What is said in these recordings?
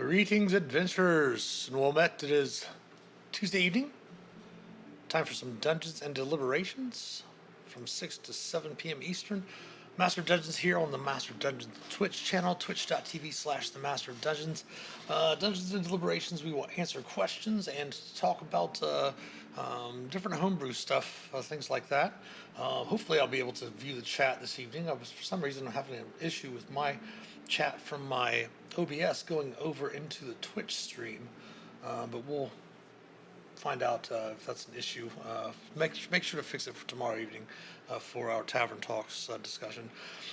Greetings, adventurers, and well met. It is Tuesday evening. Time for some Dungeons and Deliberations from 6 to 7 p.m. Eastern. Master of Dungeons here on the Master of Dungeons Twitch channel, twitch.tv/the Master of Dungeons. Dungeons and Deliberations, we will answer questions and talk about different homebrew stuff, things like that. Hopefully I'll be able to view the chat this evening. For some reason, I'm having an issue with my chat from my OBS going over into the Twitch stream, but we'll find out if that's an issue. Make sure to fix it for tomorrow evening for our Tavern Talks discussion.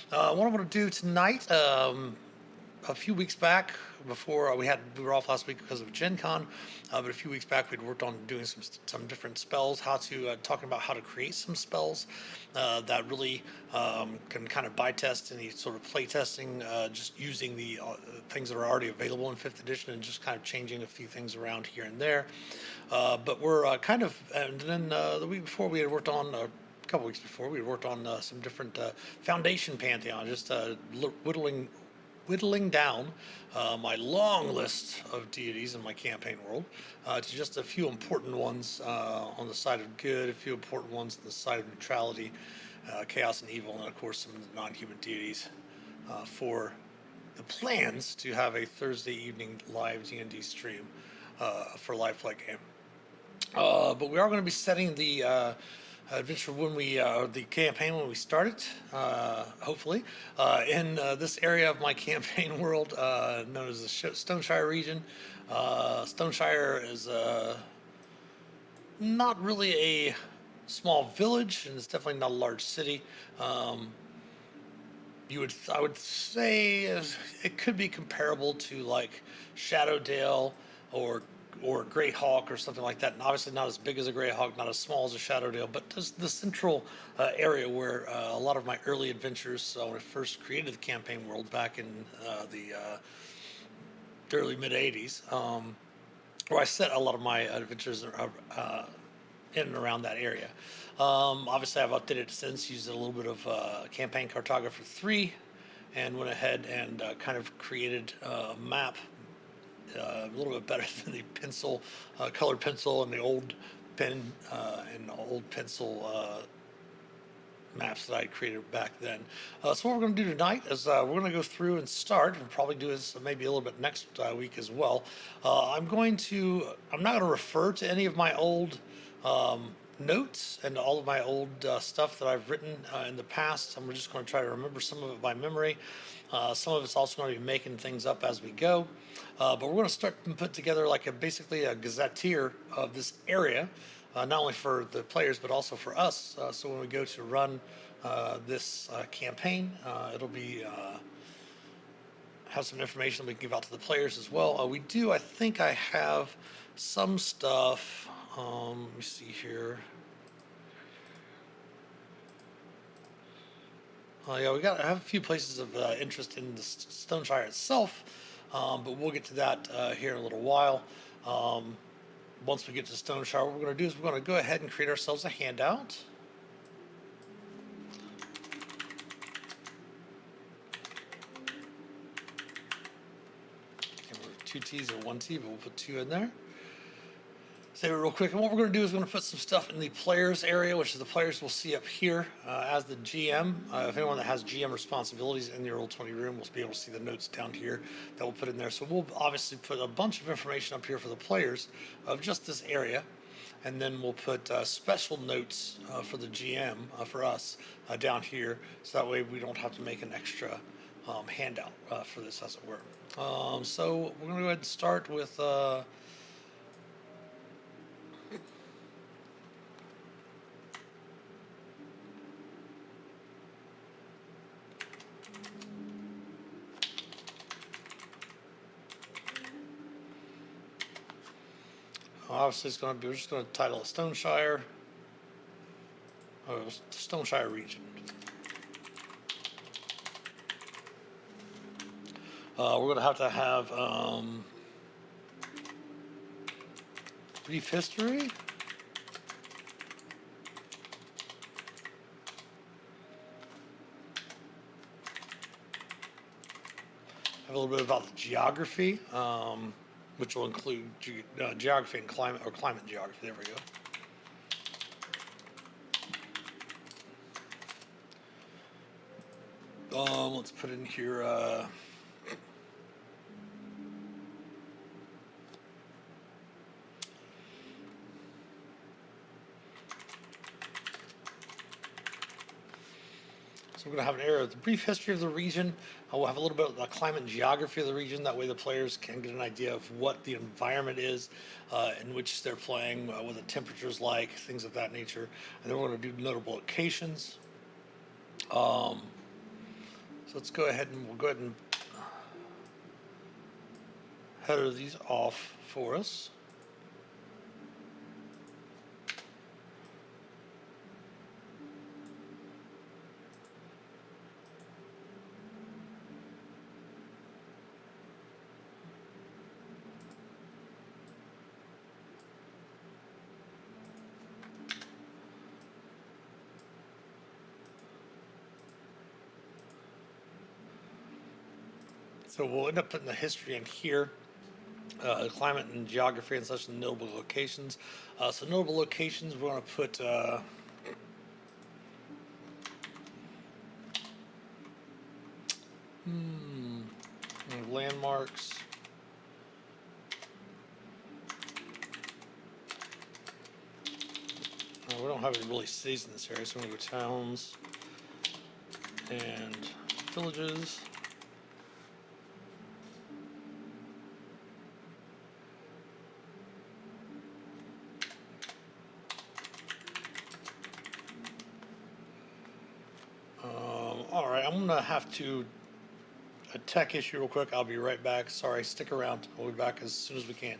What I want to do tonight, a few weeks back, before we were off last week because of Gen Con, but a few weeks back we'd worked on doing some different spells, talking about how to create some spells that really can kind of buy test any sort of play testing, just using the things that are already available in 5th edition and just kind of changing a few things around here and there. But we're and then the week before we had worked on, a couple weeks before, we had worked on some different Foundation Pantheon, just whittling down my long list of deities in my campaign world to just a few important ones on the side of good, a few important ones on the side of neutrality, chaos and evil, and of course some non-human deities for the plans to have a Thursday evening live D&D stream for Live Play Game. But we are going to be setting the adventure when the campaign when we start it, hopefully, in this area of my campaign world known as the Stoneshire region. Stoneshire is not really a small village, and it's definitely not a large city. I would say it could be comparable to like Shadowdale or Greyhawk or something like that, and obviously not as big as a Greyhawk, not as small as a Shadowdale, but the central area where a lot of my early adventures, when I first created the campaign world back in the early mid 80s, where I set a lot of my adventures in and around that area. Obviously I've updated it since, used a little bit of Campaign Cartographer 3, and went ahead and kind of created a map a little bit better than the colored pencil and the old pen and old pencil maps that I created back then. So what we're going to do tonight is we're going to go through and start. We'll probably do this maybe a little bit next week as well. I'm not going to refer to any of my old notes and all of my old stuff that I've written in the past. I'm just going to try to remember some of it by memory. Some of it's also going to be making things up as we go. But we're going to start and put together basically a gazetteer of this area, not only for the players but also for us. So when we go to run this campaign, it'll be have some information we can give out to the players as well. I think I have some stuff. Let me see here. I have a few places of interest in the Stoneshire itself, but we'll get to that here in a little while. Once we get to Stoneshire, what we're going to do is we're going to go ahead and create ourselves a handout. Two T's or one T, but we'll put two in there. Save it real quick, and what we're going to do is we're going to put some stuff in the players area, which is the players will see up here as the GM. If anyone that has GM responsibilities in the Roll20 room will be able to see the notes down here that we'll put in there. So we'll obviously put a bunch of information up here for the players of just this area, and then we'll put special notes for the GM, for us, down here, so that way we don't have to make an extra handout for this, as it were. So we're going to go ahead and start with obviously we're just going to title it Stoneshire, or Stoneshire region. We're going to have brief history. have a little bit about the geography, which will include geography and climate, or climate geography. There we go. Let's put in here. So we're going to have an area of the brief history of the region. We'll have a little bit of the climate and geography of the region. That way the players can get an idea of what the environment is in which they're playing, what the temperature's like, things of that nature. And then we're going to do notable locations. So let's go ahead and we'll go ahead and header these off for us. So we'll end up putting the history in here, climate and geography and such, and notable locations. So notable locations, we're going to put landmarks. We don't have any really cities in this area, so we're going to go towns and villages. All right, I'm gonna have to a tech issue real quick. I'll be right back. Sorry, stick around. We'll be back as soon as we can.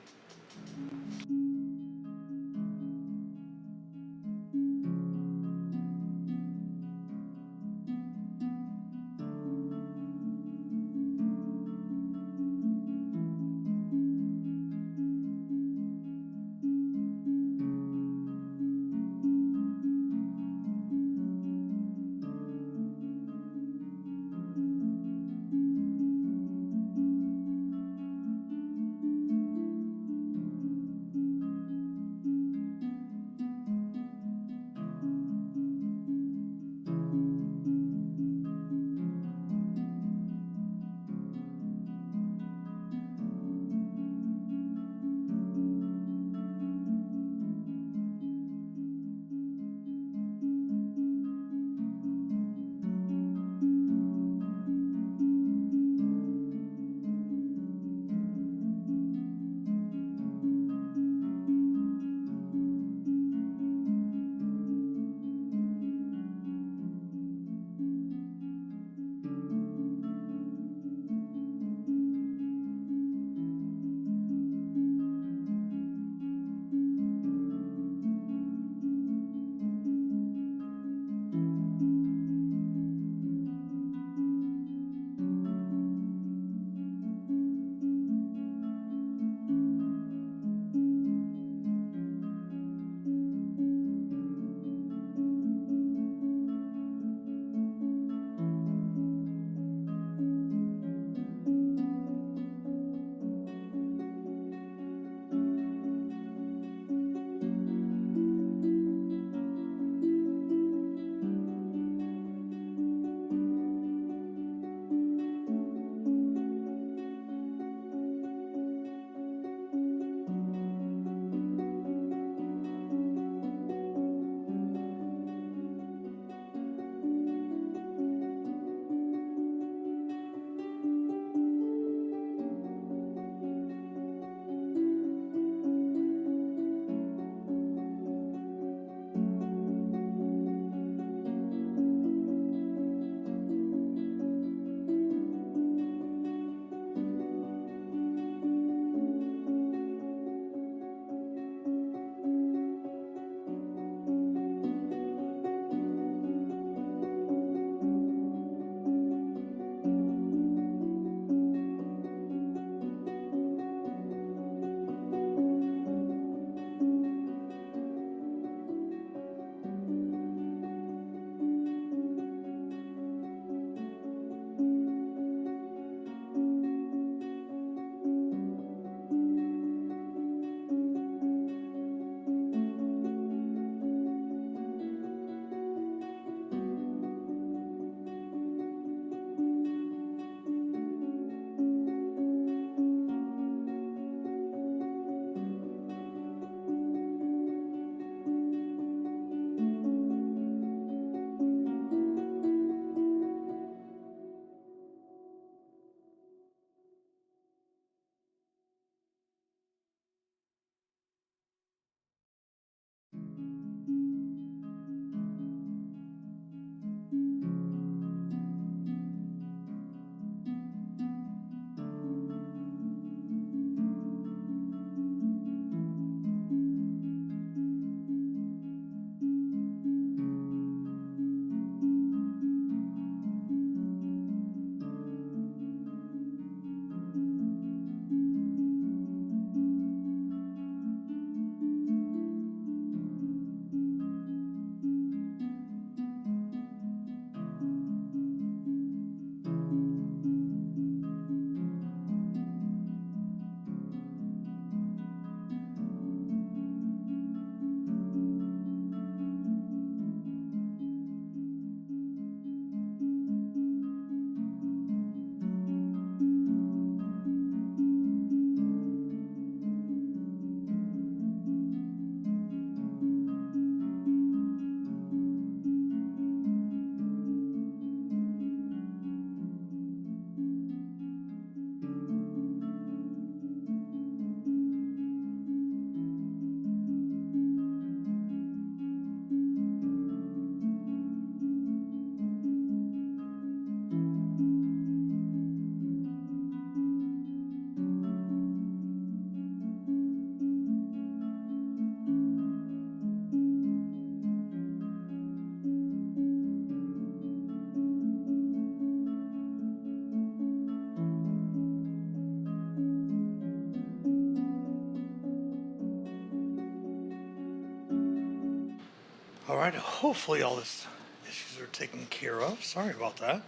All right, hopefully all this issues are taken care of. Sorry about that.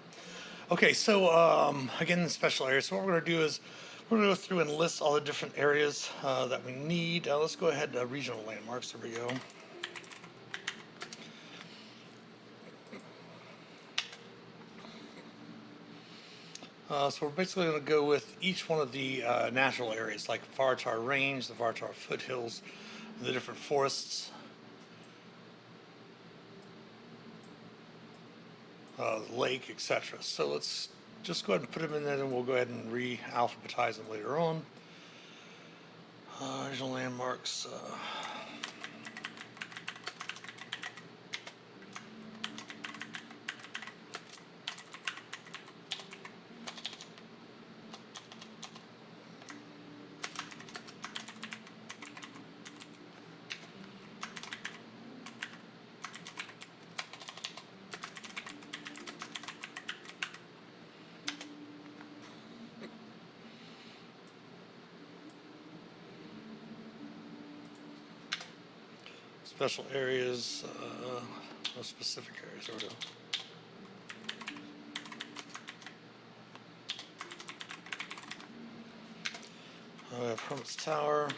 Okay, so again, the special areas. So what we're going to do is we're going to go through and list all the different areas that we need. Let's go ahead to regional landmarks. There we go. So we're basically going to go with each one of the natural areas, like Vartar Range, the Vartar foothills, the different forests, the lake, etc. So let's just go ahead and put them in there, and we'll go ahead and re-alphabetize them later on. Regional landmarks. Special areas, no specific areas. There we go. Hermit's Tower.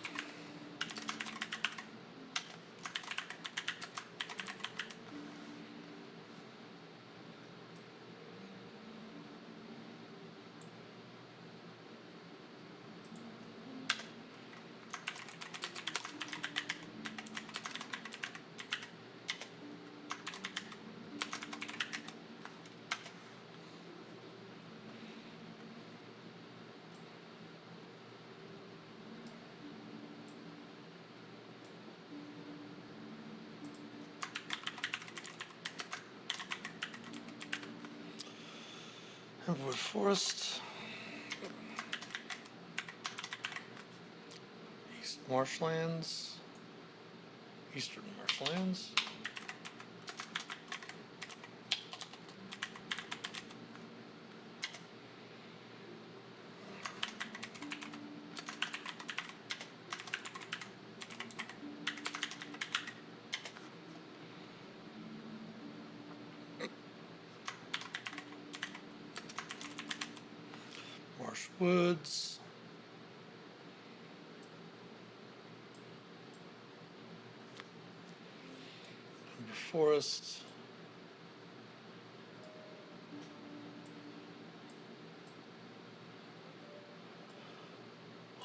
Wood Forest. East Marshlands. Eastern Marshlands. Marsh Woods. Timber Forest.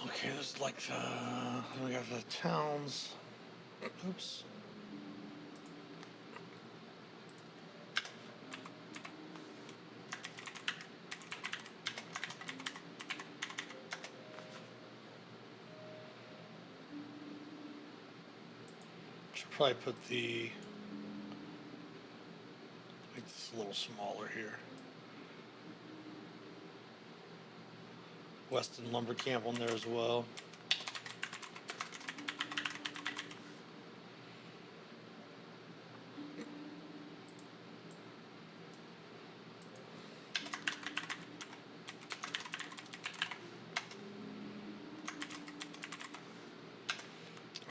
Okay, there's like we got the towns. Oops. Should probably put the. Make this a little smaller here. Weston Lumber Camp on there as well.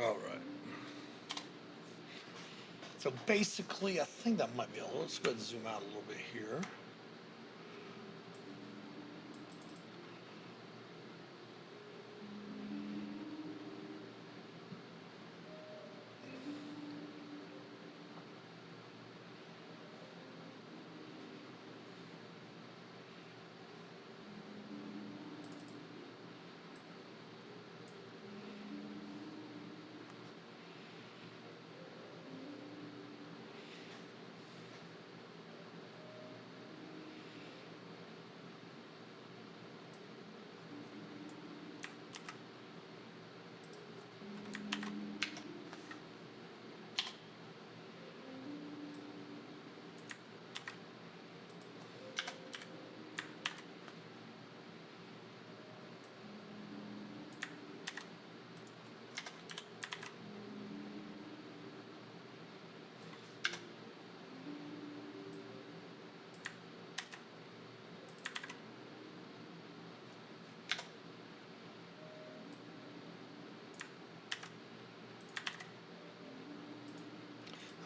All right. So basically, I think that might be all. Let's go ahead and zoom out a little bit here.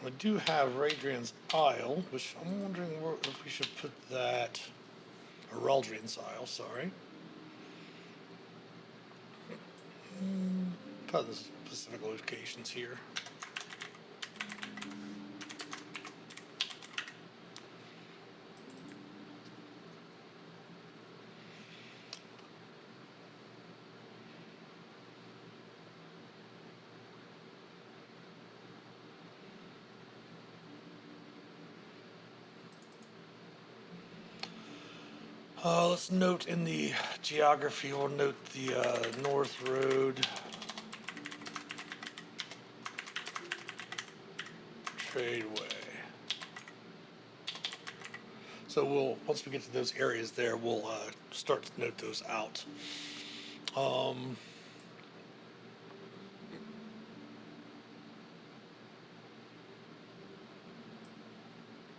I do have Radrian's Isle, which I'm wondering if we should put that, or Reldrian's Isle, sorry. Put the specific locations here. Let's note in the geography, we'll note the North Road Tradeway. So once we get to those areas there, we'll start to note those out.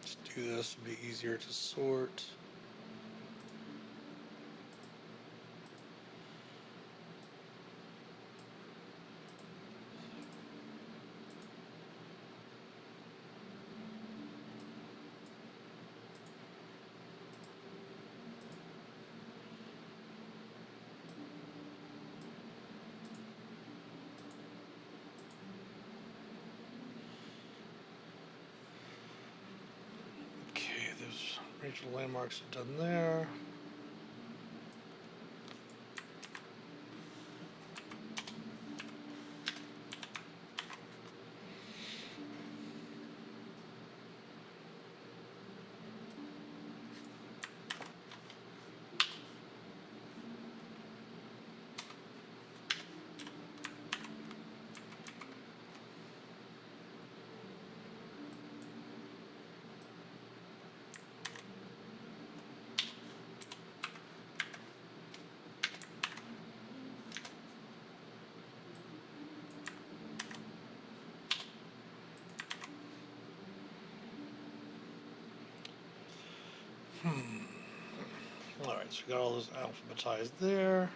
Let's do this, it'll be easier to sort. Regional landmarks are done there. All right, so we got all those alphabetized there.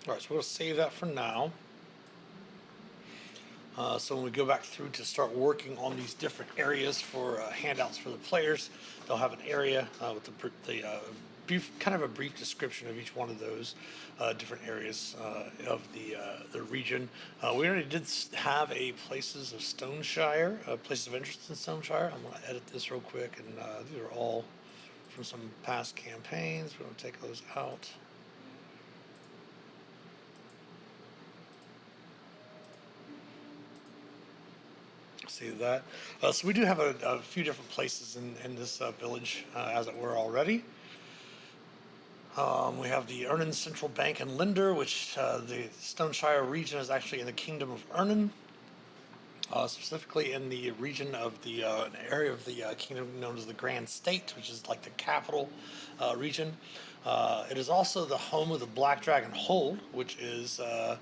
All right, so we'll save that for now. So when we go back through to start working on these different areas for handouts for the players, they'll have an area with the kind of a brief description of each one of those different areas of the region. We already did have a places of Stoneshire, places of interest in Stoneshire. I'm going to edit this real quick, and these are all from some past campaigns. We're going to take those out. See that. So we do have a few different places in this village, as it were already. We have the Ernan Central Bank and Lender, which the Stoneshire region is actually in the Kingdom of Ernan, specifically in the region of the an area of the kingdom known as the Grand State, which is like the capital region. It is also the home of the Black Dragon Hold, which is a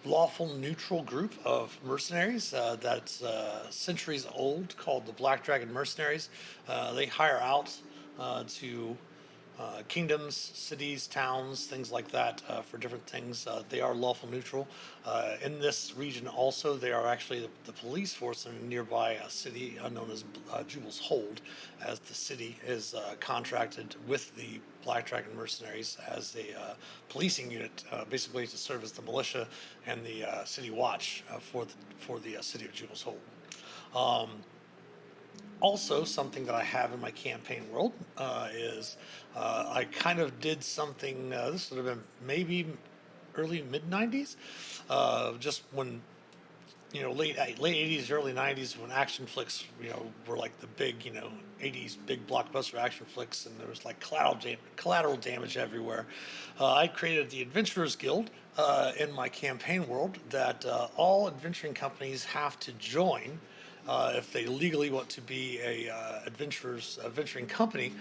lawful neutral group of mercenaries that's centuries old, called the Black Dragon Mercenaries. They hire out to kingdoms, cities, towns, things like that for different things. They are lawful neutral. In this region also, they are actually the police force in a nearby city known as Jubal's Hold, as the city is contracted with the Black Dragon Mercenaries as a policing unit, basically to serve as the militia and the city watch for the city of Jubal's Hold. Also, something that I have in my campaign world is I kind of did something. This would have been maybe early mid '90s, just when late '80s, early '90s, when action flicks were like the big '80s big blockbuster action flicks, and there was like collateral damage everywhere. I created the Adventurers Guild in my campaign world that all adventuring companies have to join if they legally want to be a adventuring company,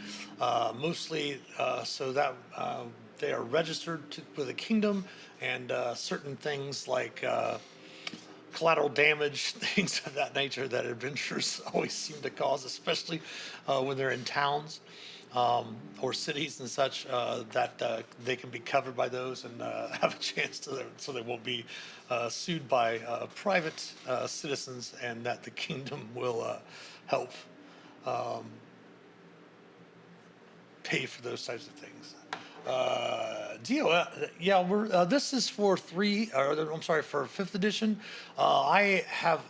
mostly so that they are registered with the kingdom, and certain things like collateral damage, things of that nature that adventurers always seem to cause, especially when they're in towns or cities and such, that they can be covered by those and have a chance to, so they won't be sued by private citizens, and that the kingdom will help pay for those types of things. Yeah, we're this is for I'm sorry, for fifth edition. I have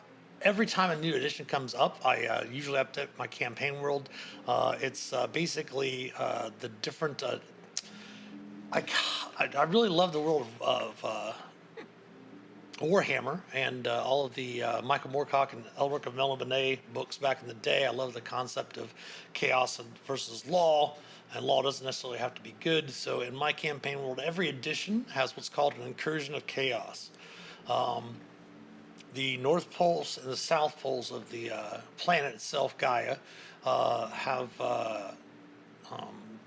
every time a new edition comes up, I usually update my campaign world. It's basically the different. I, I really love the world of Warhammer and all of the Michael Moorcock and Elric of Melniboné books back in the day. I love the concept of chaos versus law, and law doesn't necessarily have to be good. So in my campaign world, every edition has what's called an incursion of chaos. The North Poles and the South Poles of the planet itself, Gaia, have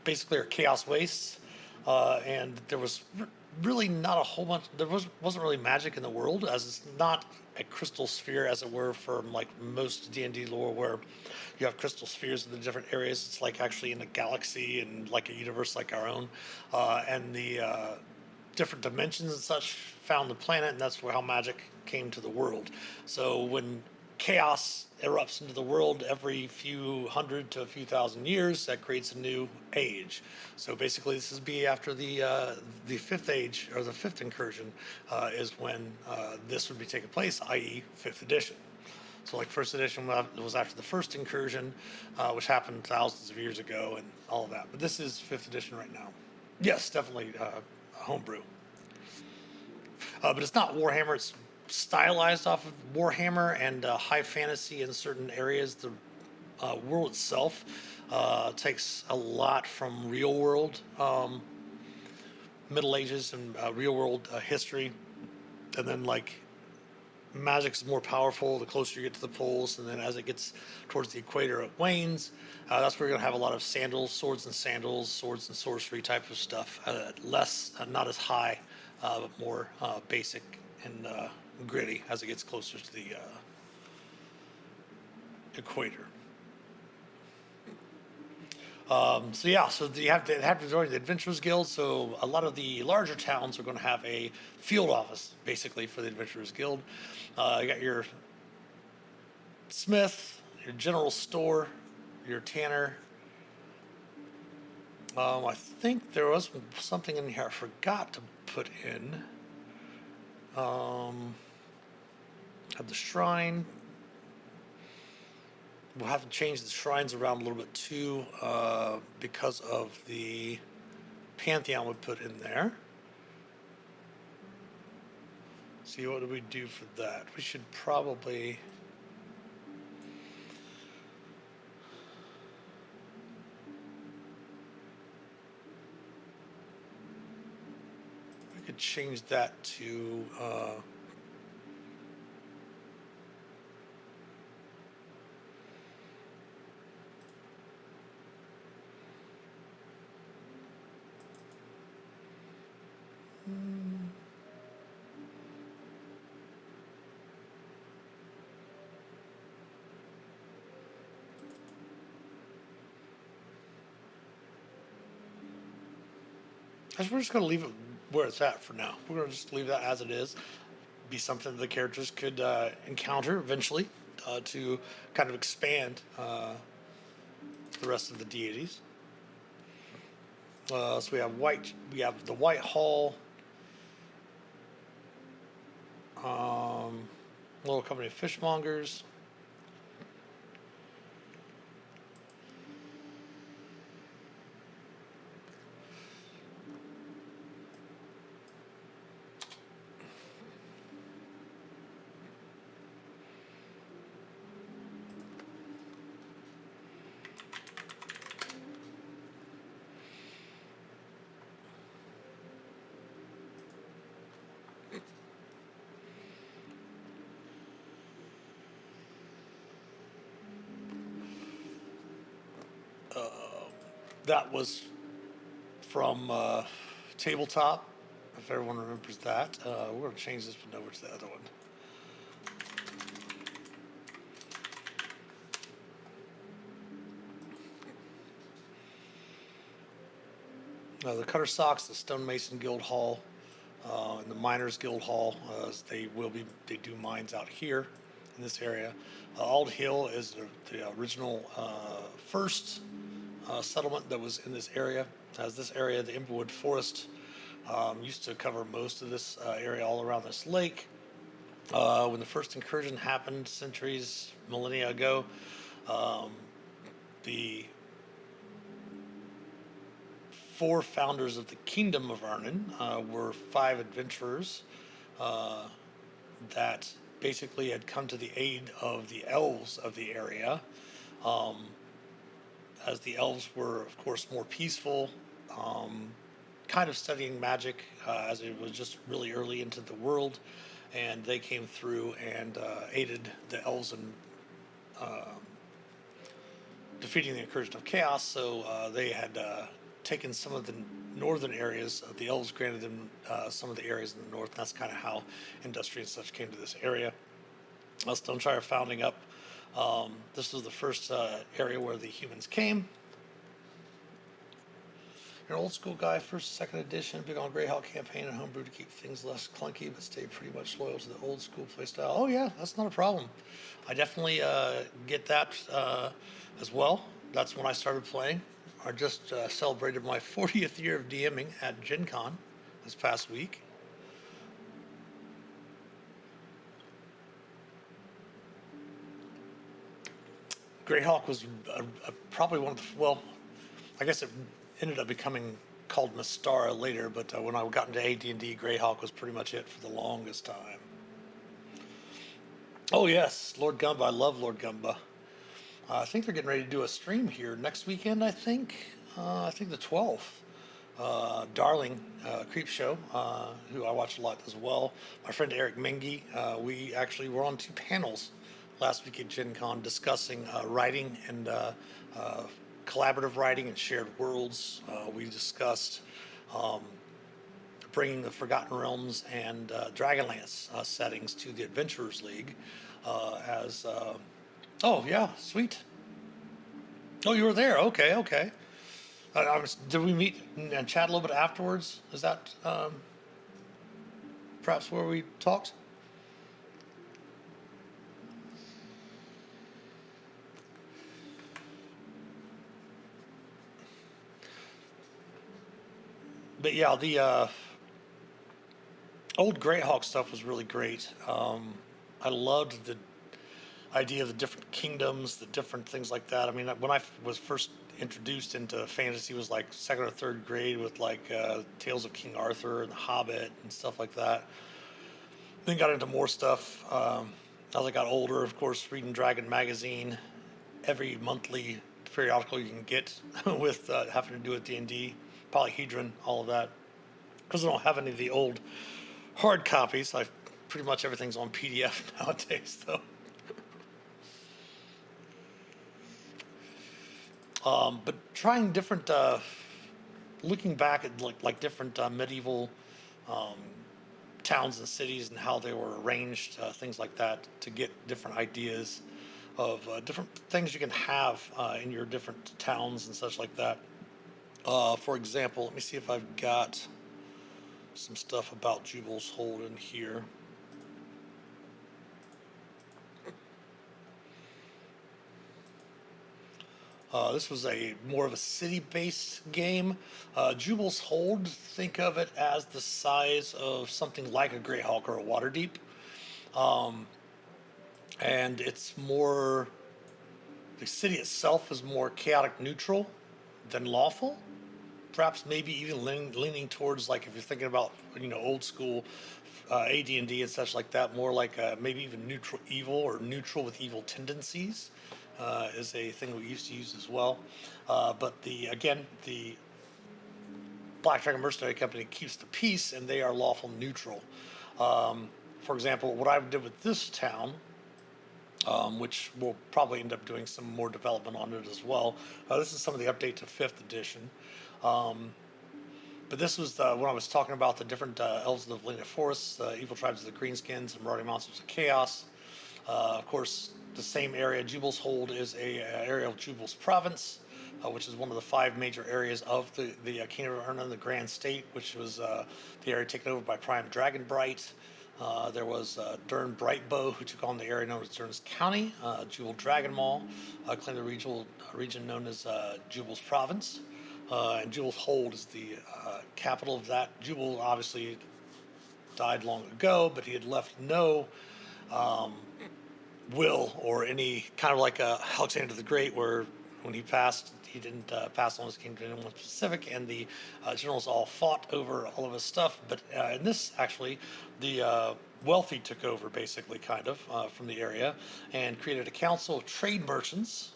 basically are chaos wastes, and there was really not a whole bunch. Wasn't really magic in the world, as it's not a crystal sphere, as it were, from like most D&D lore, where you have crystal spheres in the different areas. It's like actually in a galaxy and like a universe like our own, and the different dimensions and such found the planet, and that's where how magic came to the world. So when chaos erupts into the world every few hundred to a few thousand years, that creates a new age. So basically, this is be after the fifth age, or the fifth incursion, is when this would be taking place, i.e., fifth edition. So like first edition was after the first incursion, which happened thousands of years ago, and all of that. But this is fifth edition right now. Yes, definitely homebrew. But it's not Warhammer. It's stylized off of Warhammer and high fantasy in certain areas. The world itself takes a lot from real world Middle Ages and real world history, and then like magic's more powerful the closer you get to the poles, and then as it gets towards the equator, it wanes. That's where you're gonna have a lot of swords and sandals, swords and sorcery type of stuff. Less, not as high, but more basic and gritty as it gets closer to the equator. So yeah, so you have to join the Adventurers Guild. So a lot of the larger towns are going to have a field office, basically, for the Adventurers Guild. You got your smith, your general store, your tanner. I think there was something in here I forgot to put in. Have the shrine. We'll have to change the shrines around a little bit too, because of the pantheon we put in there. See, what do we do for that? We should probably... we could change that to... we're just going to leave it where it's at for now. We're going to just leave that as it is. Be something the characters could encounter eventually to kind of expand the rest of the deities. So we have the White Hall, little company of fishmongers. That was from tabletop, if everyone remembers that. We're going to change this one over to the other one. The Cutter Socks, the Stonemason Guild Hall, and the Miners Guild Hall. They do mines out here in this area. Ald Hill is the original first settlement that was in this area. As this area, the Imberwood Forest, used to cover most of this area all around this lake. When the first incursion happened centuries, millennia ago, the four founders of the Kingdom of Arnon were five adventurers that basically had come to the aid of the elves of the area, as the elves were, of course, more peaceful, kind of studying magic as it was just really early into the world, and they came through and aided the elves in defeating the incursion of chaos. So they had taken some of the northern areas. The elves granted them some of the areas in the north, and that's kind of how industry and such came to this area. Stoneshire founding up. This was the first area where the humans came. You're an old school guy, first, second edition, big on Greyhawk campaign and homebrew to keep things less clunky, but stay pretty much loyal to the old school play style. Oh yeah, that's not a problem. I definitely get that as well. That's when I started playing. I just celebrated my 40th year of DMing at Gen Con this past week. Greyhawk was probably one of the, well, I guess it ended up becoming called Mystara later, but when I got into AD&D, Greyhawk was pretty much it for the longest time. Oh yes, Lord Gumba. I love Lord Gumba. I think they're getting ready to do a stream here next weekend, I think. I think the 12th. Darling Creep Show, who I watch a lot as well. My friend Eric Mengi, we actually were on two panels last week at Gen Con discussing writing and collaborative writing and shared worlds. We discussed bringing the Forgotten Realms and Dragonlance settings to the Adventurers League oh, yeah, sweet. Oh, you were there. Okay, okay. Did we meet and chat a little bit afterwards? Is that perhaps where we talked? But yeah, the old Greyhawk stuff was really great. I loved the idea of the different kingdoms, the different things like that. I mean, when I was first introduced into fantasy, was like second or third grade with like Tales of King Arthur and The Hobbit and stuff like that. Then got into more stuff as I got older. Of course, reading Dragon magazine, every monthly periodical you can get with having to do with D&D, Polyhedron, all of that. Because I don't have any of the old hard copies. Pretty much everything's on PDF nowadays, though. But trying different, looking back at like different medieval towns and cities and how they were arranged, things like that, to get different ideas of different things you can have in your different towns and such like that. For example, let me see if I've got some stuff about Jubal's Hold in here. This was more of a city-based game. Jubal's Hold, think of it as the size of something like a Greyhawk or a Waterdeep. And it's more, the city itself is more chaotic neutral than lawful. Perhaps maybe even leaning towards, like, if you're thinking about, old school AD&D and such like that, more like maybe even neutral evil or neutral with evil tendencies. Is a thing we used to use as well. But the Black Dragon Mercenary Company keeps the peace, and they are lawful neutral. For example, what I did with this town, which we'll probably end up doing some more development on it as well. This is some of the update to 5th edition. But this was when I was talking about the different elves of the Valina Forests, evil tribes of the Greenskins, and marauding monsters of chaos. Of course, the same area, Jubal's Hold, is a area of Jubal's province, which is one of the five major areas of the Kingdom of Erna, the Grand State, which was the area taken over by Prime Dragonbright. There was Dern Brightbow, who took on the area known as Dern's County. Jubal Dragon Maul claimed the region known as Jubal's Province. And Jubal's Hold is the capital of that. Jubal obviously died long ago, but he had left no will or any kind of like Alexander the Great, where when he passed, he didn't pass on his kingdom to anyone specific, and the generals all fought over all of his stuff. But in this, actually, the wealthy took over, basically, kind of, from the area, and created a council of trade merchants.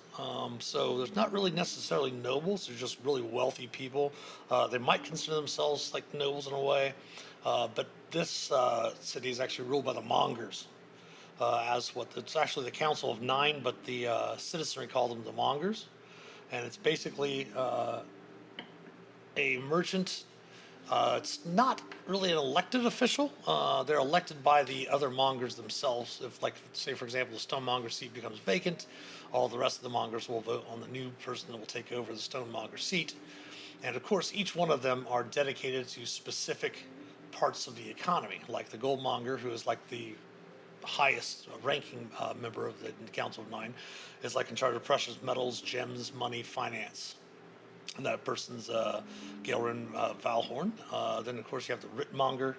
So there's not really necessarily nobles, they're just really wealthy people. They might consider themselves like nobles in a way, but this city is actually ruled by the Mongers. It's actually the Council of Nine, but the citizenry call them the Mongers, and it's basically a merchant. It's not really an elected official. They're elected by the other Mongers themselves. If, like, say, for example, the Stonemonger seat becomes vacant, all the rest of the Mongers will vote on the new person that will take over the Stonemonger seat. And of course, each one of them are dedicated to specific parts of the economy, like the Goldmonger, who is like the highest ranking member of the Council of Nine, is like in charge of precious metals, gems, money, finance. And that person's Gaelrin Valhorn. Then, of course, you have the Ritmonger.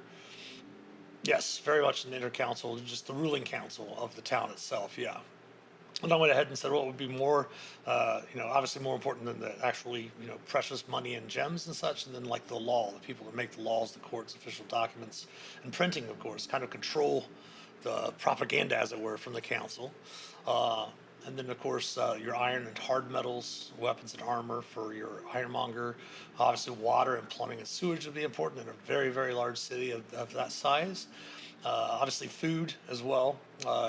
Yes, very much an inner council, just the ruling council of the town itself, yeah. And I went ahead and said, well, it would be more, obviously more important than the actually, precious money and gems and such, and then like the law, the people that make the laws, the courts, official documents, and printing, of course, kind of control the propaganda, as it were, from the council. And then, of course, your iron and hard metals, weapons and armor for your ironmonger. Obviously, water and plumbing and sewage would be important in a very, very large city of that size. Obviously, food as well.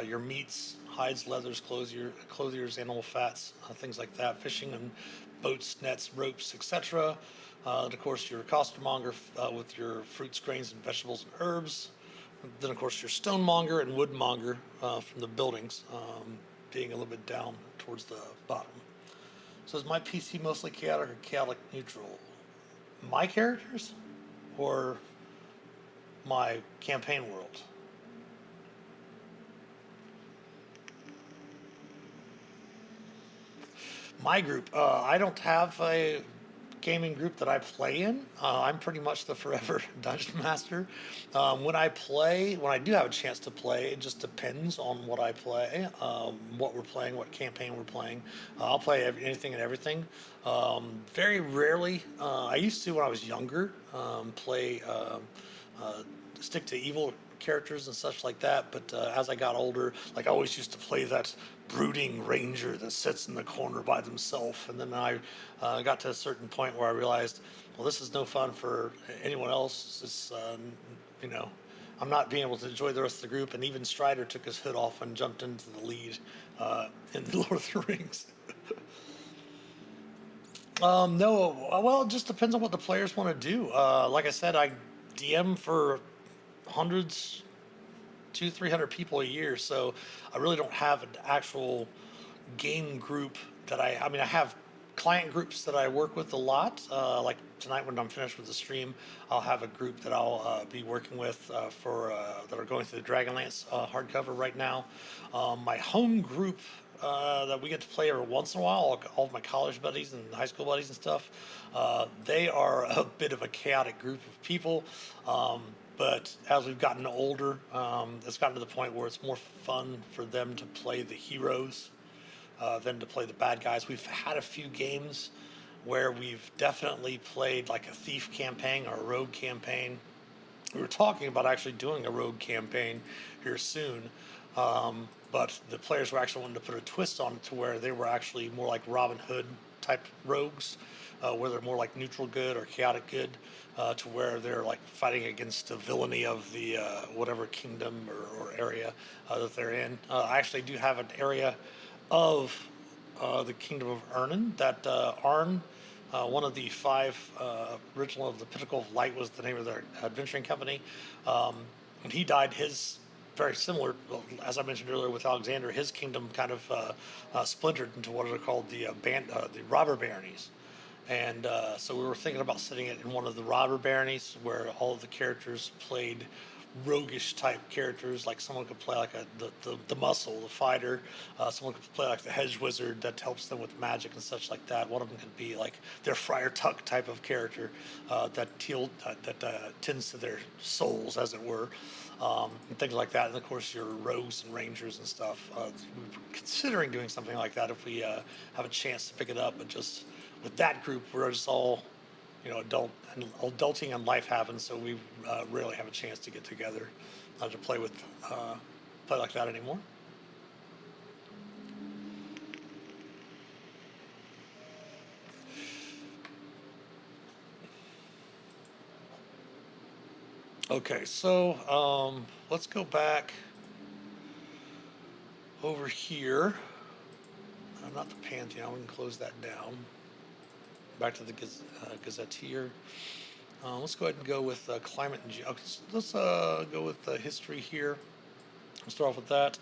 Your meats, hides, leathers, clothiers, animal fats, things like that. Fishing and boats, nets, ropes, etc. And, of course, your costermonger with your fruits, grains, and vegetables and herbs. Then, of course, your stonemonger and woodmonger from the buildings, being a little bit down towards the bottom. So is my PC mostly chaotic or chaotic neutral? My characters or my campaign world? My group, I don't have a gaming group that I play in. I'm pretty much the forever dungeon master. When I do have a chance to play, it just depends on what I play, what we're playing, what campaign we're playing. I'll play anything and everything. Very rarely, I used to when I was younger, play, stick to evil characters and such like that, but as I got older, like I always used to play that brooding ranger that sits in the corner by themselves, and then I got to a certain point where I realized, well, this is no fun for anyone else. I'm not being able to enjoy the rest of the group, and even Strider took his hood off and jumped into the lead in the Lord of the Rings. No, well, it just depends on what the players want to do. Like I said, I DM for hundreds, 200-300 people a year, so I really don't have an actual game group that I have client groups that I work with a lot. Like tonight when I'm finished with the stream, I'll have a group that I'll be working with that are going through the Dragonlance hardcover right now. My home group that we get to play every once in a while, all of my college buddies and high school buddies and stuff, they are a bit of a chaotic group of people. But as we've gotten older, it's gotten to the point where it's more fun for them to play the heroes than to play the bad guys. We've had a few games where we've definitely played like a thief campaign or a rogue campaign. We were talking about actually doing a rogue campaign here soon, but the players were actually wanting to put a twist on it to where they were actually more like Robin Hood type rogues, where they're more like neutral good or chaotic good, to where they're like fighting against the villainy of the whatever kingdom or area that they're in. I actually do have an area of the kingdom of Ernan that Arn One of the five original of the Pinnacle of Light was the name of their adventuring company. When he died, his very similar, well, as I mentioned earlier with Alexander, his kingdom kind of splintered into what are called the robber baronies. And so we were thinking about setting it in one of the robber baronies where all of the characters played roguish type characters. Like someone could play like the muscle, the fighter. Someone could play like the hedge wizard that helps them with magic and such like that. One of them could be like their Friar Tuck type of character that tends to their souls, as it were. And things like that, and of course your rogues and rangers and stuff. We're considering doing something like that if we have a chance to pick it up, but just with that group, we're just all, adulting and life happens, so we rarely have a chance to get together to play like that anymore. Okay, so let's go back over here. Not the Pantheon. We can close that down. Back to the Gazetteer. Let's go ahead and go with climate and let's go with history here. We'll start off with that.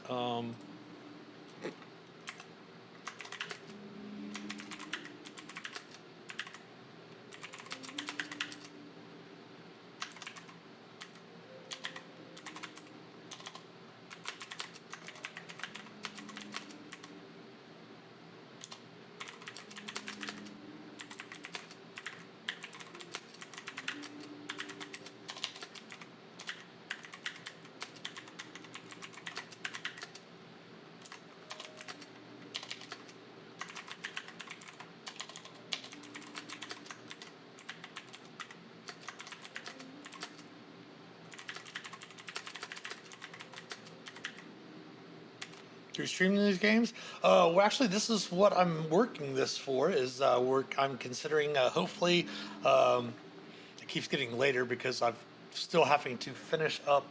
Through streaming these games. Well, actually, this is what I'm working this for. Is work I'm considering. Hopefully, it keeps getting later because I'm still having to finish up,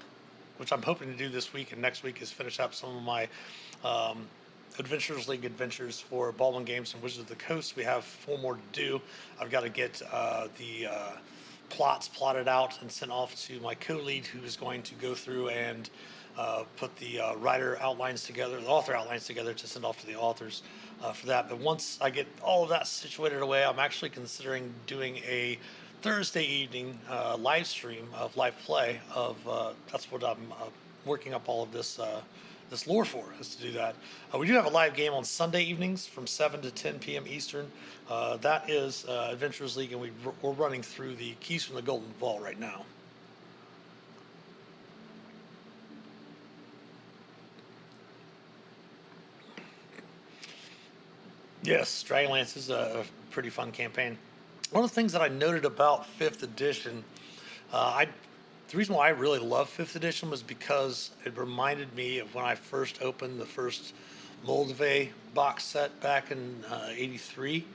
which I'm hoping to do this week and next week is finish up some of my um, Adventures League adventures for Baldwin Games and Wizards of the Coast. We have 4 more to do. I've got to get the plots plotted out and sent off to my co-lead, who is going to go through and put the writer outlines together, the author outlines together to send off to the authors for that. But once I get all of that situated away, I'm actually considering doing a Thursday evening live stream of live play of that's what I'm working up all of this lore for, is to do that. We do have a live game on Sunday evenings from 7 to 10 p.m. Eastern. That is Adventurers League, and we're running through the Keys from the Golden Vault right now. Yes, Dragonlance is a pretty fun campaign. One of the things that I noted about 5th edition, the reason why I really love 5th edition was because it reminded me of when I first opened the first Moldave box set back in '83,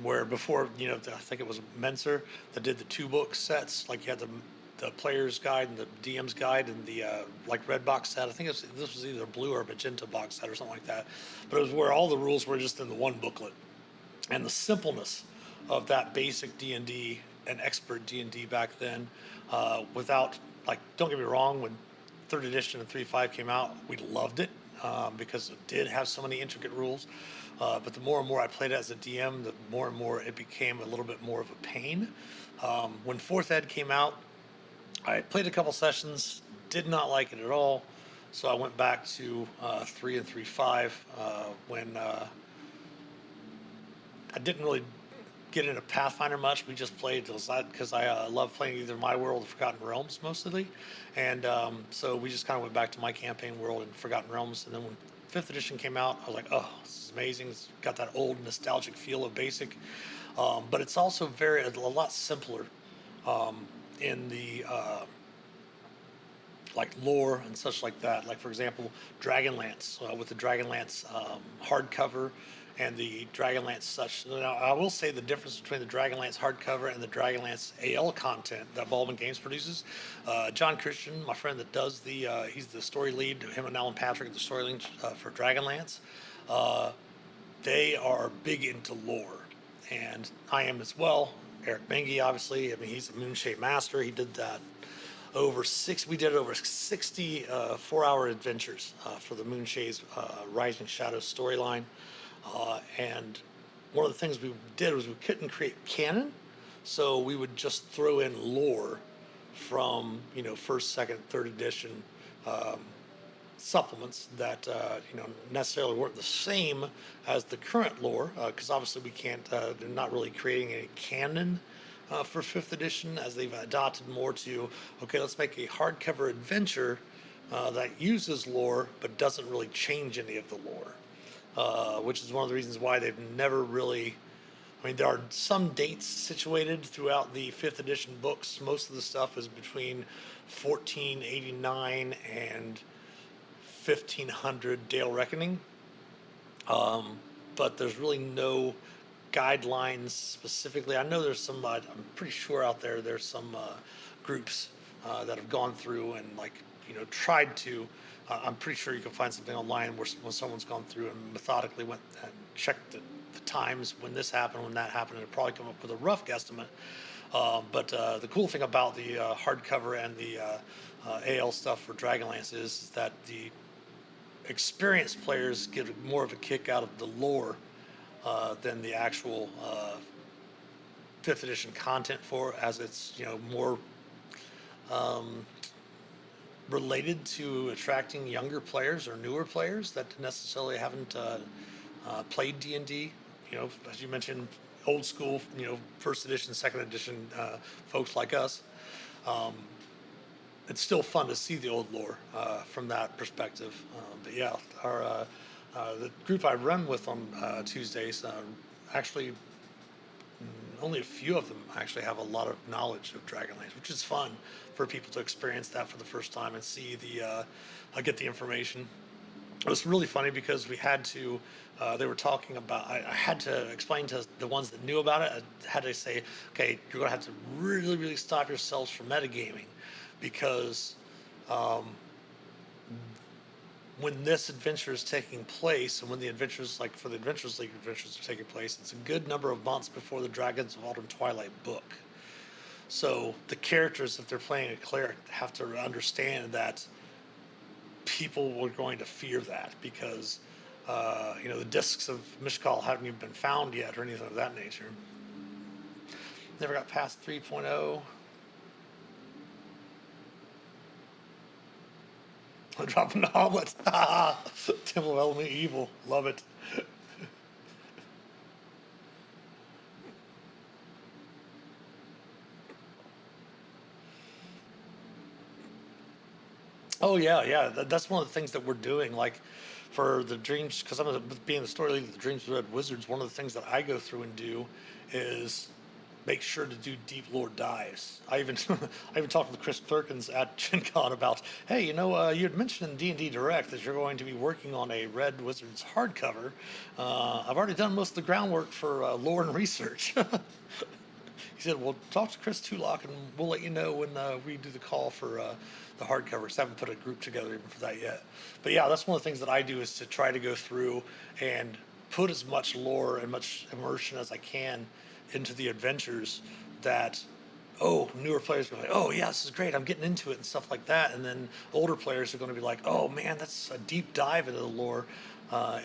where before, I think it was Menser that did the 2 book sets. Like you had the player's guide and the DM's guide and the like red box set. I think this was either a blue or a magenta box set or something like that. But it was where all the rules were just in the one booklet, and the simpleness of that basic D&D and expert D&D back then, without, like, don't get me wrong, when 3rd edition and 3.5 came out, we loved it because it did have so many intricate rules. But the more and more I played it as a DM, the more and more it became a little bit more of a pain. When 4th Ed came out, I played a couple sessions, did not like it at all, so I went back to 3 and 3.5 when I didn't really get into Pathfinder much. We just played because I love playing either My World or Forgotten Realms mostly, and so we just kind of went back to my campaign world and Forgotten Realms. And then when 5th edition came out, I was like, oh, this is amazing. It's got that old nostalgic feel of basic, but it's also a lot simpler in the like lore and such like that. Like for example, Dragonlance with the Dragonlance hardcover and the Dragonlance such. Now I will say the difference between the Dragonlance hardcover and the Dragonlance AL content that Baldwin Games produces. John Christian, my friend that does he's the story lead. Him and Alan Patrick, the story lead for Dragonlance. They are big into lore, and I am as well. Eric Mengi, obviously, I mean, he's a Moonshade master. He did that we did over 60 4-hour adventures for the Moonshade's Rising Shadows storyline. And one of the things we did was we couldn't create canon, so we would just throw in lore from, first, second, third edition supplements that necessarily weren't the same as the current lore, because obviously we can't. They're not really creating a canon for fifth edition, as they've adopted more to, okay, let's make a hardcover adventure that uses lore but doesn't really change any of the lore, which is one of the reasons why they've never really. I mean, there are some dates situated throughout the fifth edition books. Most of the stuff is between 1489 and 1500 Dale Reckoning. But there's really no guidelines specifically. I know there's some, I'm pretty sure out there's some groups that have gone through and, like, tried to. I'm pretty sure you can find something online where when someone's gone through and methodically went and checked the times when this happened, when that happened, and probably come up with a rough guesstimate. But the cool thing about the hardcover and the AL stuff for Dragonlance is that the experienced players get more of a kick out of the lore than the actual fifth edition content for, as it's more related to attracting younger players or newer players that necessarily haven't played D&D. As you mentioned, old school, first edition, second edition folks like us. It's still fun to see the old lore from that perspective. But yeah, our the group I run with on Tuesdays, actually, only a few of them actually have a lot of knowledge of Dragonlance, which is fun for people to experience that for the first time and see get the information. It was really funny because we had to. They were talking about. I had to explain to the ones that knew about it. I had to say, okay, you're going to have to really, really stop yourselves from metagaming, because when this adventure is taking place, and when the adventures, like for the Adventurers League adventures, are taking place, it's a good number of months before the Dragons of Autumn Twilight book. So the characters, if they're playing a cleric, have to understand that people were going to fear that, because the discs of Mishkal haven't even been found yet or anything of that nature. Never got past 3.0. Dropping the omelet. Temple of Element Evil. Love it. Oh yeah, yeah. That's one of the things that we're doing. Like for the dreams, because I'm being the story lead of the Dreams of Red Wizards. One of the things that I go through and do is make sure to do deep lore dives. I even I even talked with Chris Perkins at Gen Con about, hey, you had mentioned in D&D Direct that you're going to be working on a Red Wizards hardcover. I've already done most of the groundwork for lore and research. He said, well, talk to Chris Tulloch and we'll let you know when we do the call for the hardcovers. I haven't put a group together even for that yet. But yeah, that's one of the things that I do, is to try to go through and put as much lore and much immersion as I can into the adventures, that newer players are going, oh yeah, this is great, I'm getting into it and stuff like that. And then older players are going to be like, oh man, that's a deep dive into the lore,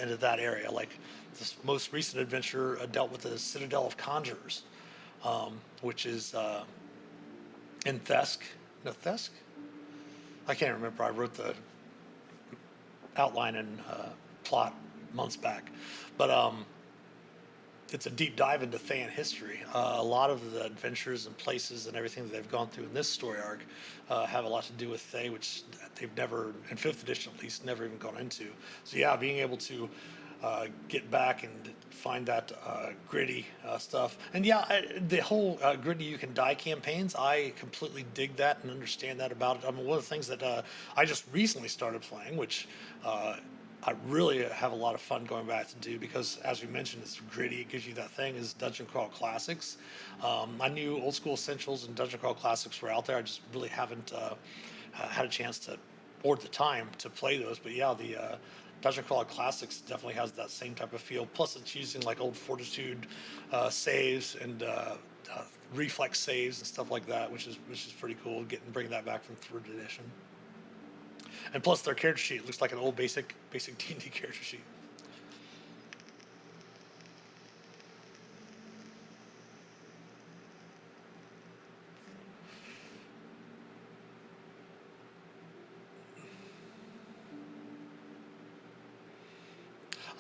into that area. Like this most recent adventure dealt with the Citadel of Conjurers, which is in Thesk. No, Thesk? I can't remember. I wrote the outline and plot months back. But it's a deep dive into Than history. A lot of the adventures and places and everything that they've gone through in this story arc have a lot to do with Thay, which they've never, in 5th edition at least, never even gone into. So yeah, being able to get back and find that gritty stuff. And yeah, the whole gritty you can die campaigns, I completely dig that and understand that about it. I mean, one of the things that I just recently started playing, which I really have a lot of fun going back to do, because as we mentioned, it's gritty, it gives you that thing, is Dungeon Crawl Classics. I knew Old School Essentials and Dungeon Crawl Classics were out there. I just really haven't had a chance to, or the time to play those. But yeah, the Dungeon Crawler Classics definitely has that same type of feel. Plus, it's using like old Fortitude saves and reflex saves and stuff like that, which is pretty cool. Bringing that back from third edition. And plus, their character sheet looks like an old basic D&D character sheet.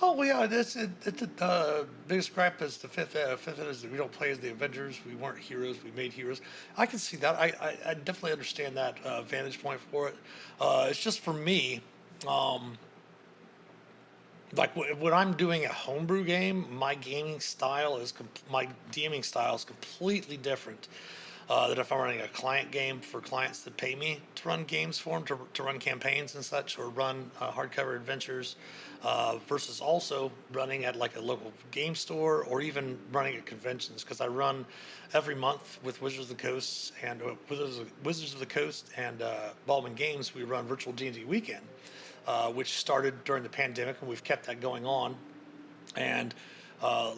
Oh well, yeah, it's the biggest gripe is the fifth is that we don't play as the Avengers. We weren't heroes. We made heroes. I can see that. I definitely understand that vantage point for it. It's just for me, um, like when I'm doing a homebrew game, my DMing style is completely different than if I'm running a client game for clients that pay me to run games for them, to run campaigns and such, or run hardcover adventures, versus also running at like a local game store or even running at conventions. Because I run every month with Wizards of the Coast and Wizards of the Coast and Baldwin Games. We run virtual D&D weekend, which started during the pandemic, and we've kept that going on. And a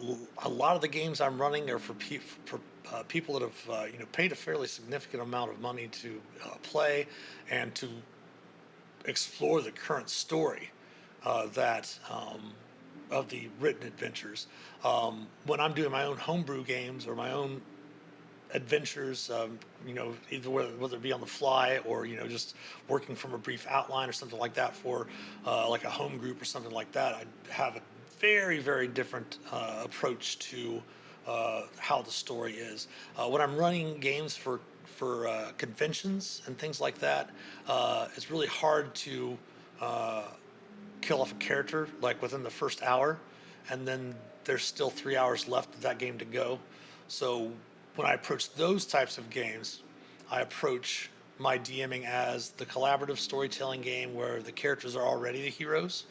lot of the games I'm running are for people that have paid a fairly significant amount of money to play and to explore the current story that of the written adventures. When I'm doing my own homebrew games or my own adventures, either whether it be on the fly or just working from a brief outline or something like that for like a home group or something like that, I have a very very different approach to how the story is. When I'm running games for conventions and things like that, it's really hard to kill off a character like within the first hour, and then there's still 3 hours left of that game to go. So when I approach those types of games, I approach my DMing as the collaborative storytelling game where the characters are already the heroes,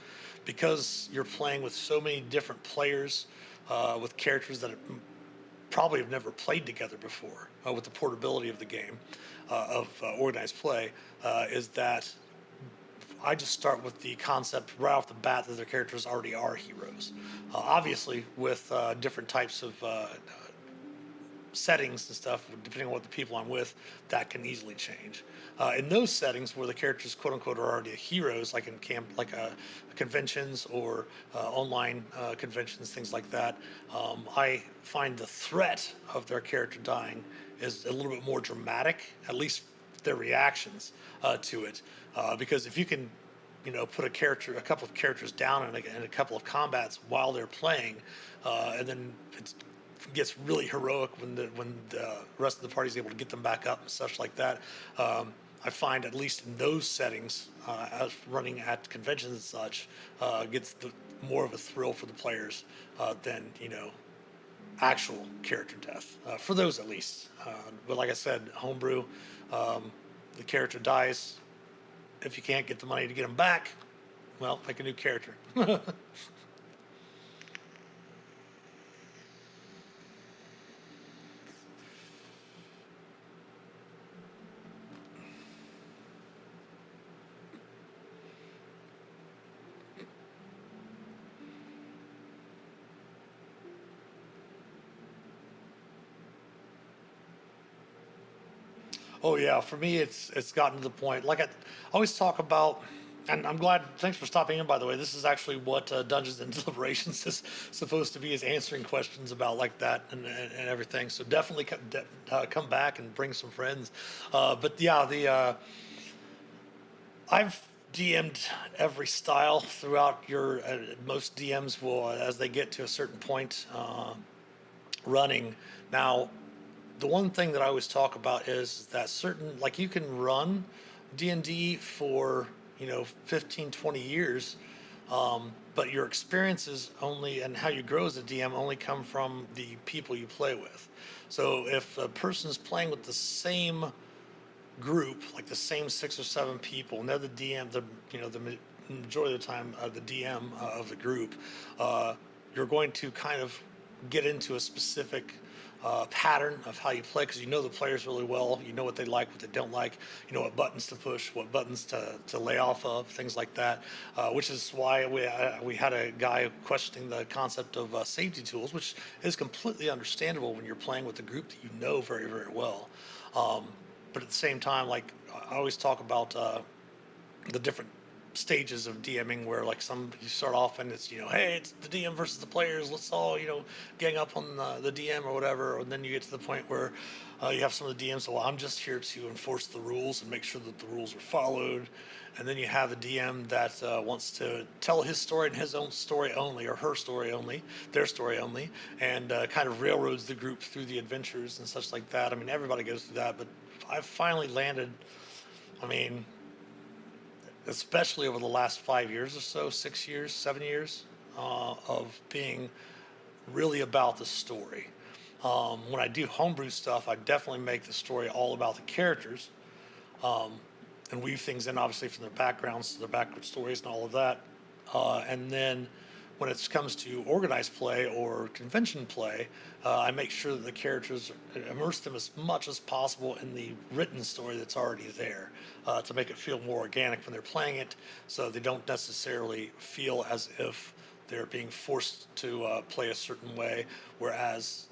because you're playing with so many different players with characters that probably have never played together before. With the portability of the game of organized play, is that I just start with the concept right off the bat that their characters already are heroes. Obviously, with different types of settings and stuff, depending on what the people I'm with, that can easily change. In those settings where the characters, quote unquote, are already heroes, like in conventions or online conventions, things like that, I find the threat of their character dying is a little bit more dramatic, at least their reactions to it. Because if you can, put a couple of characters down in a couple of combats while they're playing, and then it gets really heroic when the rest of the party is able to get them back up and such like that. I find, at least in those settings, as running at conventions and such, gets more of a thrill for the players than actual character death, for those at least. But like I said, homebrew, the character dies. If you can't get the money to get them back, well, make a new character. Oh yeah, for me it's gotten to the point. Like I always talk about, and I'm glad. Thanks for stopping in, by the way. This is actually what Dungeons and Deliberations is supposed to be, is answering questions about like that and everything. So definitely come back and bring some friends. But yeah, the I've DM'd every style throughout your. Most DMs will, as they get to a certain point, running now. The one thing that I always talk about is that certain, like, you can run D&D for 15, 20 years, but your experiences only and how you grow as a DM only come from the people you play with. So if a person's playing with the same group, like the same 6 or 7 people, and they're the DM, the majority of the time the DM of the group, you're going to kind of get into a specific pattern of how you play because you know the players really well. You know what they like, what they don't like. You know what buttons to push, what buttons to lay off of, things like that. Which is why we had a guy questioning the concept of safety tools, which is completely understandable when you're playing with a group that you know very, very well. Um, but at the same time, like I always talk about the different stages of DMing where like some you start off and it's hey, it's the DM versus the players, let's all gang up on the DM or whatever, and then you get to the point where you have some of the DMs, well, I'm just here to enforce the rules and make sure that the rules are followed. And then you have the DM that wants to tell his story and his own story only, or her story only, their story only, and kind of railroads the group through the adventures and such like that. I mean, everybody goes through that, but I've finally landed, I mean, especially over the last 5 years or so, 6 years, 7 years, of being really about the story. When I do homebrew stuff, I definitely make the story all about the characters, um, and weave things in, obviously, from their backgrounds, their backward stories, and all of that. And then when it comes to organized play or convention play, I make sure that the characters immerse them as much as possible in the written story that's already there to make it feel more organic when they're playing it, so they don't necessarily feel as if they're being forced to play a certain way. Whereas,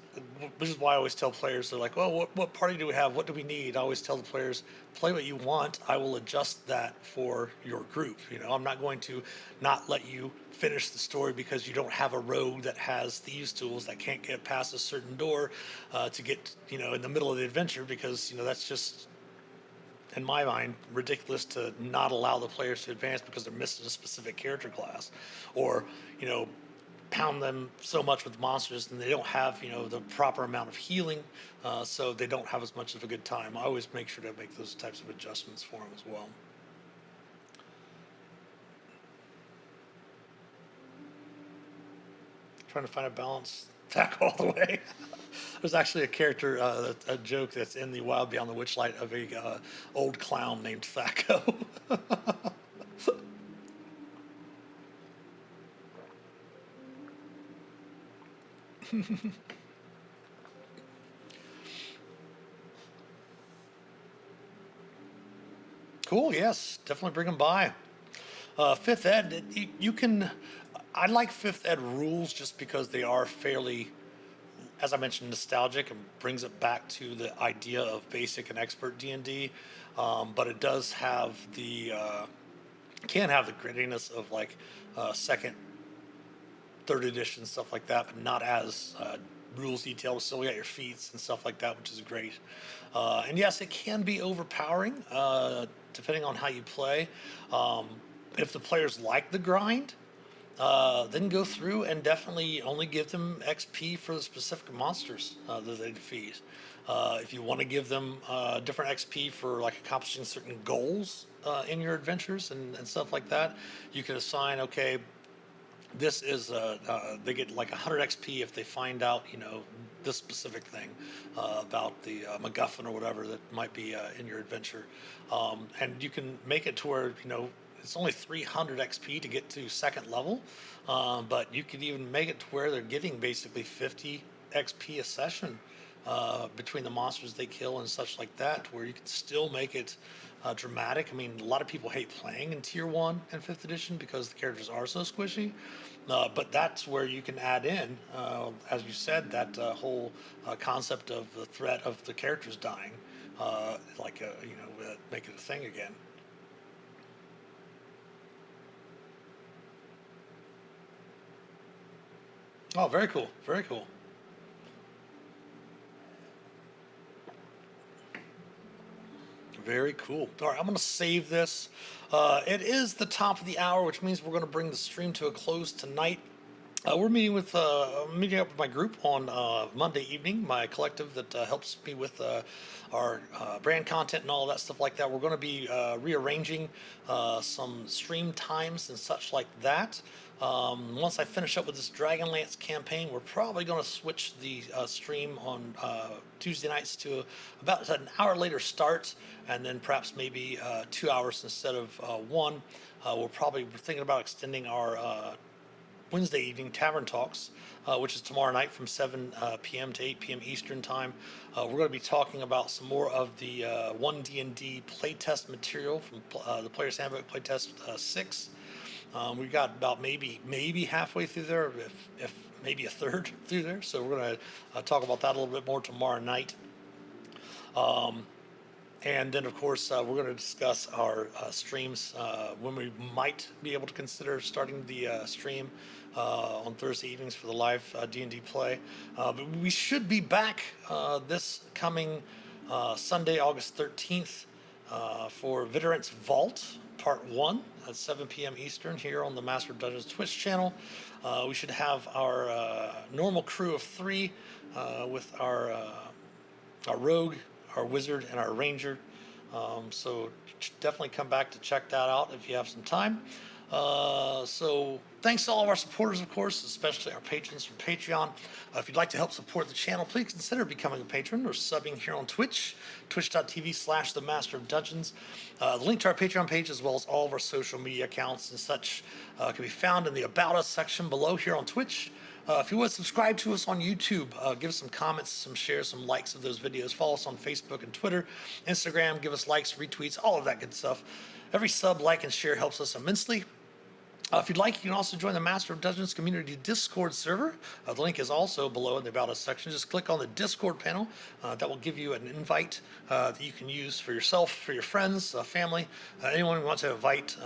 which is why I always tell players, they're like, well, what party do we have? What do we need? I always tell the players, play what you want. I will adjust that for your group. I'm not going to not let you finish the story because you don't have a rogue that has thieves tools that can't get past a certain door to get, in the middle of the adventure, because, that's just, in my mind, ridiculous to not allow the players to advance because they're missing a specific character class, or pound them so much with monsters and they don't have the proper amount of healing, so they don't have as much of a good time. I always make sure to make those types of adjustments for them as well. Trying to find a balance tack all the way. There's actually a character, a joke that's in the Wild Beyond the Witchlight of a old clown named Thaco. Cool. Yes, definitely bring them by. Fifth Ed, you can. I like Fifth Ed rules just because they are fairly, as I mentioned, nostalgic and brings it back to the idea of basic and expert D&D. But it does have can have the grittiness of like second, third edition stuff like that, but not as rules detailed. Still got your feats and stuff like that, which is great. And yes, it can be overpowering depending on how you play. Um, if the players like the grind, then go through and definitely only give them XP for the specific monsters that they defeat. If you want to give them different XP for like accomplishing certain goals in your adventures and stuff like that, you can assign, okay, this is they get like 100 XP if they find out this specific thing about the MacGuffin or whatever that might be in your adventure, and you can make it to where it's only 300 XP to get to second level, but you could even make it to where they're getting basically 50 XP a session between the monsters they kill and such like that, where you can still make it dramatic. I mean, a lot of people hate playing in Tier 1 and 5th edition because the characters are so squishy, but that's where you can add in, as you said, that whole concept of the threat of the characters dying, make it a thing again. Oh, very cool. Very cool. Very cool. All right, I'm going to save this. It is the top of the hour, which means we're going to bring the stream to a close tonight. We're meeting up with my group on Monday evening, my collective that helps me with our brand content and all that stuff like that. We're going to be rearranging some stream times and such like that. Once I finish up with this Dragonlance campaign, we're probably going to switch the stream on Tuesday nights to about an hour later start, and then perhaps maybe 2 hours instead of one. We're thinking about extending our Wednesday evening Tavern Talks, which is tomorrow night from 7 p.m. to 8 p.m. Eastern Time. We're going to be talking about some more of the 1D&D playtest material from the Player's Handbook Playtest 6. We got about maybe halfway through there, if maybe a third through there. So we're going to talk about that a little bit more tomorrow night. And then, of course, we're going to discuss our streams when we might be able to consider starting the stream on Thursday evenings for the live D&D play. But we should be back this coming Sunday, August 13th, for Vidurant's Vault, Part 1 at 7 p.m. Eastern here on the Master of Dungeons Twitch channel. We should have our normal crew of 3 with our rogue, our wizard, and our ranger. So definitely come back to check that out if you have some time. So thanks to all of our supporters, of course, especially our patrons from Patreon. If you'd like to help support the channel, please consider becoming a patron or subbing here on Twitch, twitch.tv/The Master of Dungeons. The link to our Patreon page, as well as all of our social media accounts and such, can be found in the About Us section below here on Twitch. If you would subscribe to us on YouTube, give us some comments, some shares, some likes of those videos. Follow us on Facebook and Twitter, Instagram. Give us likes, retweets, all of that good stuff. Every sub, like, and share helps us immensely. If you'd like, you can also join the Master of Dungeons Community Discord server. The link is also below in the About Us section. Just click on the Discord panel. That will give you an invite that you can use for yourself, for your friends, family, anyone who wants to invite.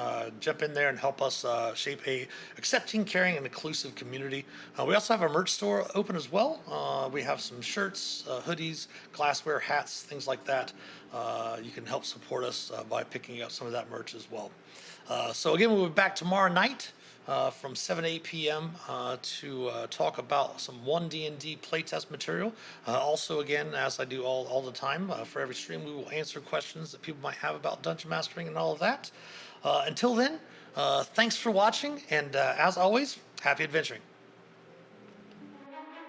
Jump in there and help us shape a accepting, caring, and inclusive community. We also have our merch store open as well. We have some shirts, hoodies, glassware, hats, things like that. You can help support us by picking up some of that merch as well. So again, we'll be back tomorrow night from 7 to 8 p.m. To talk about some 1D&D playtest material. Also, again, as I do all the time, for every stream, we will answer questions that people might have about dungeon mastering and all of that. Until then, thanks for watching, and as always, happy adventuring.